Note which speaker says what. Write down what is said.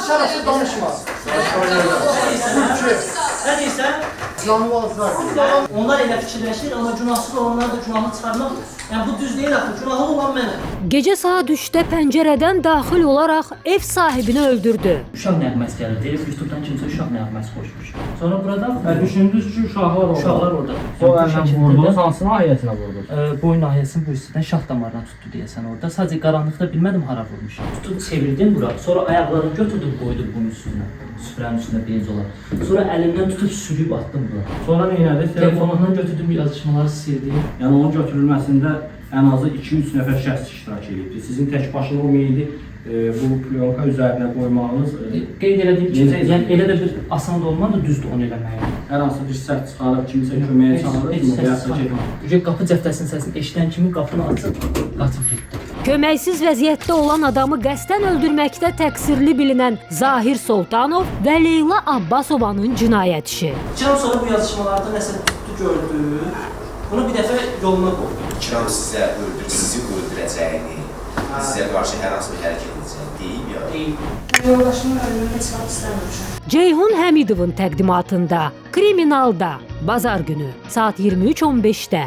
Speaker 1: şərəfsiz danışma.
Speaker 2: Nə deyirsən?
Speaker 1: Canı vazlar.
Speaker 2: Onlar elə fikirləşir, amma günahsız olanlar da günahı çıxarmaq, yəni bu düz deyil axı, günahlı olan mənəm.
Speaker 3: Gecə saat 3-də pəncərədən daxil olaraq ev sahibini öldürdü.
Speaker 2: Uşaq nəğməsi gəlir, deyir, YouTube'dan kimsə uşaq nəğməsi qoşmuş. Sonra burada
Speaker 4: Düşündünüz ki,
Speaker 2: uşaqlar orada.
Speaker 4: O əllə vurdunuz, hansı nahiyəsinə vurdunuz?
Speaker 2: Boyun nahiyəsinin bu hissədən şax damarına tutdu deyəsən orada. Sadəcə qaranlıqda bilmədim hara vurmuş. Tutub çevirdim bura, sonra ayaqlarını götürdüm, qoydum bunun üstünə. Süfrənin üstündə benz olan. Sonra əlimdən tutub sürüb attım bura.
Speaker 4: Sonra neynədir?
Speaker 2: Telefonundan götürdüm yazışmaları sildim.
Speaker 4: Yəni onun götürülməsində ən azı 2-3 nəfər şəxs iştirak edirdi. Sizin tək başına o meyidi bu plyonka üzərinə qoymağınız
Speaker 2: Qeyd elədiyim kimi, yəni elə də bir asan da olmadı, düzdür onu eləməyə.
Speaker 4: hər hansı bir sərt çıxarıb kimisə köməyə çağırır.
Speaker 2: Qapı cəftəsinin səsini eşidən kimi qapını açıb qaçıb getdi.
Speaker 3: Köməksiz vəziyyətdə olan adamı qəsdən öldürməkdə təqsirli bilinən Zahir Soltanov və Leyla Abbasovanın cinayət işi.
Speaker 2: 2 ay sonra bu yazışmalarda nəsə tutdu gördü. Bunu bir dəfə yoluna qoydu.
Speaker 5: İkram sizə sizi öldürəcəyini, sizə qarşı hər hansı bir hərəkət edəcəyini deyib ya.
Speaker 6: Yoldaşımın ölümünü çıxmaq istəmirmişəm.
Speaker 3: Ceyhun Həmidovun təqdimatında Kriminalda Bazar günü saat 23:15-də